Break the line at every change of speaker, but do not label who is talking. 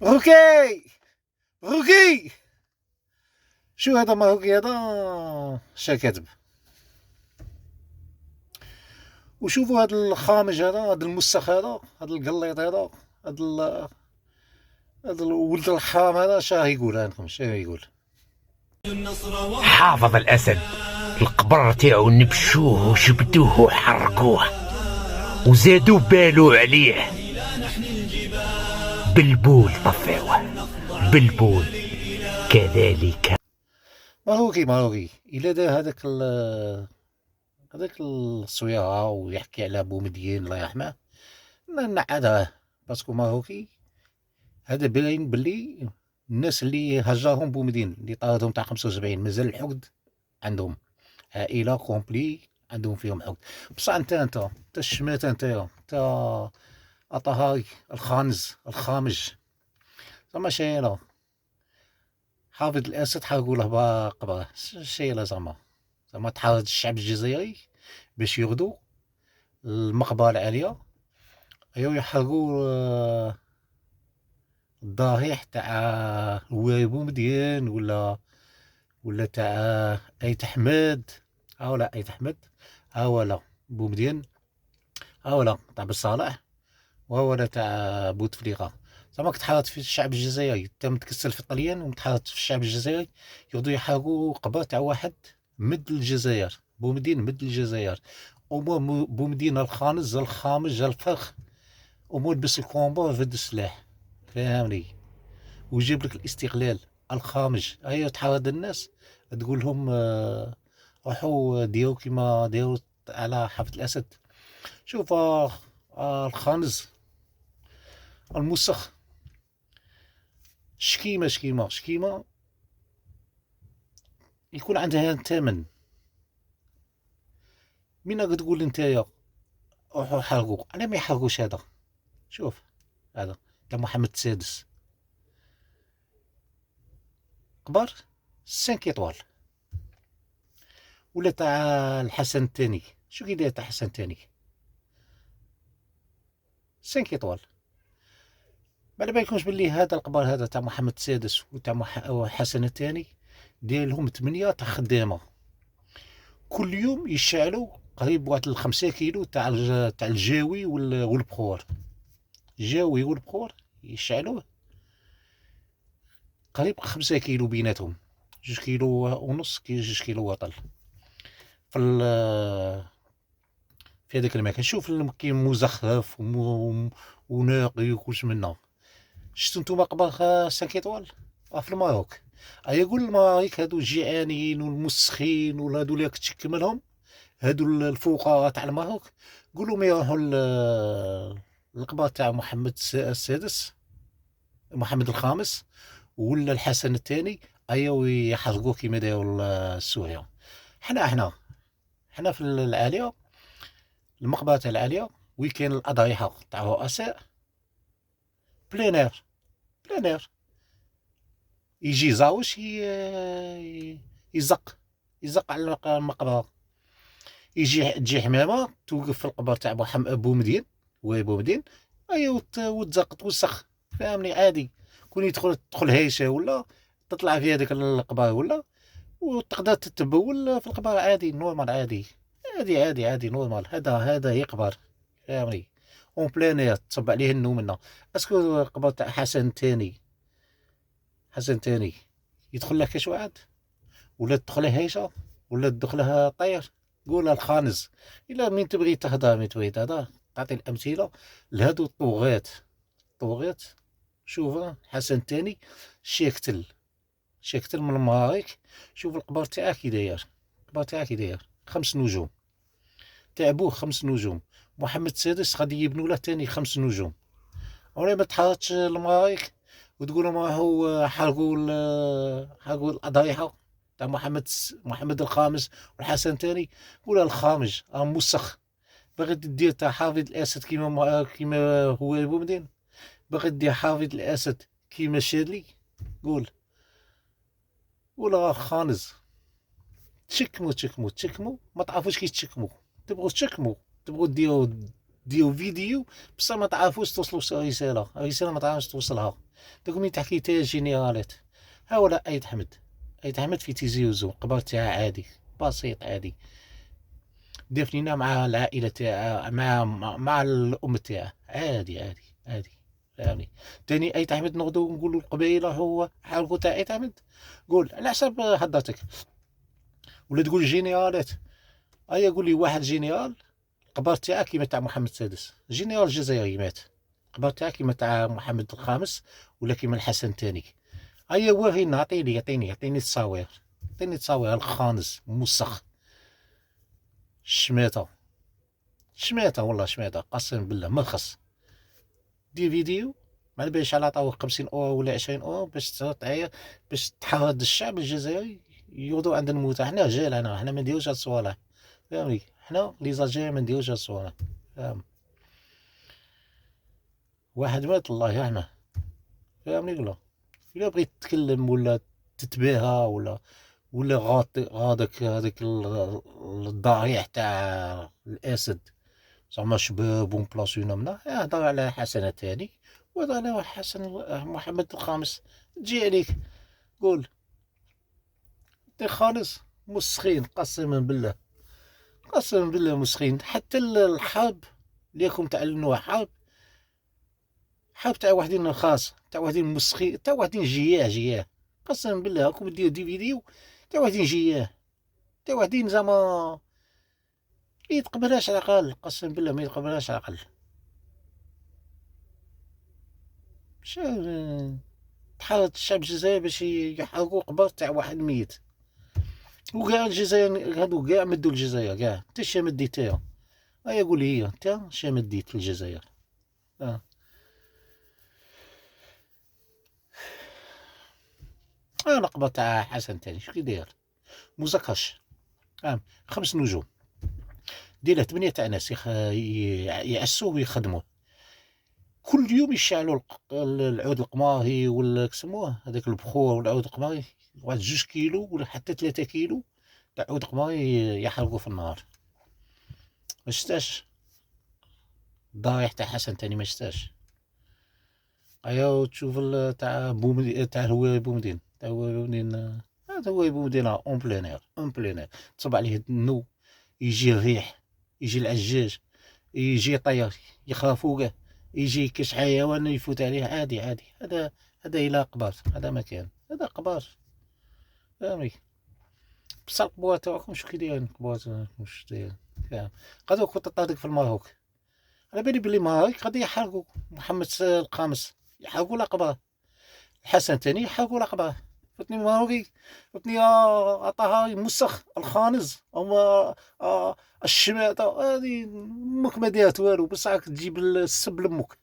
روكي روكي. شو هذا؟ ما روكي هذا شا كاتب. وشوفوا هذا الخامج هذا المسخ هذا القليط هذا هذا ولد الحرام هذا شا يقول لكم؟ شا يقول؟
حافظ الأسد القبر تاعو نبشوه وشبدوه وحرقوه وزادوا بالو عليه بلبول طفعوه بلبول كذلك.
ماروكي إلا دا هذاك الصويرة ويحكي على بومدين الله يرحمه نعدها. باسكو ماروكي هذا باين بلي الناس اللي هجرهم بومدين اللي طاردهم تاع 75 مازال الحقد عندهم، عائله كومبلي عندهم فيهم حقد. بصح انت الشماتة انت اطهاري الخانز الخامج زعما شايله حافظ الاسد حرقوا له بقبره شايله زعما تحرض الشعب الجزائري باش يغدو المقبره العاليه ايوا يحرقوا الضريح تاع وابو مديان ولا تاع ايت احمد او لا ايت احمد ها لا بومدين ها لا تاع بالصالح وهو لا تاع بوتفليقه. زعما كتحرض في الشعب الجزائري انت متكسل في الطليان ومتحرض في الشعب الجزائري يغدو يحرقوا قبر تاع واحد مد الجزائر بومدين مد الجزائر ومو بومدين الخانز الخامج الفخ ومو لبس الكومبو فد السلاح فهمني ويجيب لك الاستقلال الخامج. هيا تحرض الناس تقول لهم روحوا ديروا كيما ديروا على حافظ الاسد. شوف الخانز المسخ شكيمه يكون عندها ثمن. من راك تقول نتايا روحوا حرقوا؟ على ما يحرقوش هذا؟ شوف هذا تاع محمد السادس قبر 5 ايطوال، ولا تاع الحسن الثاني شو كيداير تاع الحسن الثاني 5 ايطوال. ما على بالكمش باللي هذا القبر هذا تاع محمد السادس وتاع حسن الثاني داير لهم 8 تاع خدامه كل يوم يشعلوا قريب واحد 5 كيلو تاع الجاوي والبخور. الجاوي والبخور يشعلوه قريب 5 كيلو بيناتهم 2 كيلو ونص 2 كيلو وطل في هذاك المكان. شوف كاين مزخرف وناقي وكلش منا. شفتوا نتوما قبر 5 ايطوال في الماروك؟ يقول المماليك هادو الجيعانين والمسخين وهادو اللي تشكملهم هادو الفقراء تاع الماروك قولوا ما يروحوا القبر تاع محمد السادس محمد الخامس ولا الحسن الثاني ايوا يحرقوه كيما دايروا السوريا. حنا في العاليه المقبره تاع العاليه وين كاين الاضرحه تاع الرؤساء بلينير يجي زاوش يزق على المقبره. تجي حمامه توقف في القبر تاع بومدين وبومدين ايوا وتزق توسخ فهمني عادي. كون تدخل هيشه ولا تطلع في هذاك القبر ولا وتقدر تتبول في القبر عادي نورمال عادي نورمال. هذا يقبر فهمني اون بلانير تصب عليه النوم منا. اسكو القبر تاع حسن الثاني يدخل له كاش واحد ولا تدخله هيشه ولا تدخلها طير؟ قولها الخانز. الا من تبغي تهضر من تبغي تهضر تعطي الامثله لهادو الطوغيت. شوف حسن الثاني شيكتل من المماليك. شوف القبر تاعه كي داير 5 نجوم تاع بوه 5 نجوم. محمد السادس غادي يبنوا له ثاني 5 نجوم. ولا ما تحرضش المماليك وتقول لهم راهو حرقوا الاضرحه تاع محمد الخامس والحسن الثاني ولا الخامج راه موسخ. باغي دير تاع حافظ الاسد كيما هو بومدين؟ باغي دير حافظ الاسد كيما شادلي؟ قول ولا خانز. تشكموا ما تعرفوش كي تشكموا. تبغوا ديروا فيديو بصح ما تعرفوش توصلوا رساله ما تعرفوش توصلها. دوك من تحكي تاع الجينيرالات. ها هو لا أيد حمد، أيد حمد في تيزي وزو قبر تاعها عادي بسيط عادي، دفنينا مع العائلة تاعها مع الأم تاعها عادي عادي عادي. فهمني. تاني أيد حمد نغدو نقولو القبيلة هو حارقو تاع أيد حمد، قول على حسب هضرتك. ولا تقول جينيرالات، أيا قول لي واحد جينيرال القبر تاعه كيما تاع محمد السادس، جينيرال جزائري مات القبر تاعه كيما تاع محمد الخامس ولا كيما الحسن الثاني. هيا ورينا، عطيني التصاوير، عطيني التصاوير الخانز موسخ شماتة والله شماتة قسم بالله مرخص. دير فيديو ما باليش على عطاوه 50 اورو ولا 20 اورو باش تعاير باش تحرض الشعب الجزائري يوضو عندنا الموتى. حنا رجال، حنا ما نديروش هاد الصوالح، فهمني. حنا لي زاجير ما نديروش هاد الصوالح، فاهم. واحد مات الله يرحمه، فهمني ولا؟ إلا بغيت تتكلم ولا تتباهى ولا غادك هذاك الضريح تاع الاسد زعما شباب ونبلاصيونا منا، هضر على حسن الثاني وهضر على حسن محمد الخامس، تجي عليك قول انت خالص مسخين قسما بالله، قسما بالله مسخين. حتى الحرب اللي راكم تعلنوها حرب تاع وحدين خاص، تاع وحدين مسخين، تاع وحدين جياه قسما بالله. راكم ديروا دي فيديو تاع وحدين جياه، تاع وحدين زعما ما يتقبلهاش على الأقل، قسما بالله ما يتقبلهاش على الأقل. مش تحرض الشعب الجزائري باش يحرقوا قبر تاع واحد ميت، وكاع الجزائر هادو كاع مدوا الجزائر كاع. انت شا مديتيها؟ هيا قول لي انت شا مديت الجزائر؟ القبر تاع حسن تاني شكي داير مزكرش، 5 نجوم، دير 8 تاع ناس يعسوه ويخدموه كل يوم، يشعلوا العود القماري ولا كسموه هذاك البخور والعود القماري، واحد 2 كيلو ولا حتى 3 كيلو تاع عود قماري يحرقوا في النهار. ما شتاش الضايح تاع حسن تاني؟ ما شتاش. ايا تشوف تاع بومدين، تاع هو بومدين، تاع هو بومدين، هذا هو بومدين اون بلينير تصب عليه النو، يجي الريح، يجي العجاج، يجي طير يخافوه، يجي كاش حيوان يفوت عليه عادي. هذا الى قبار، هذا مكان، هذا قبار، فهمي. بصح القبور تاعكم شو كي دايرين؟ القبور تاعكم شو دايرين؟ فاهم. غادي كنت طاردك في الماروك، على بالي بلي ماروك غادي يحرقوا محمد الخامس، يحرقوا الأقبار، الحسن الثاني يحرقوا الأقبار. فهمتني ماروكي؟ فهمتني يا طهاي مسخ الخانز أما الشماتة هذه امك ما دارت والو، بصح راك تجيب السب لامك.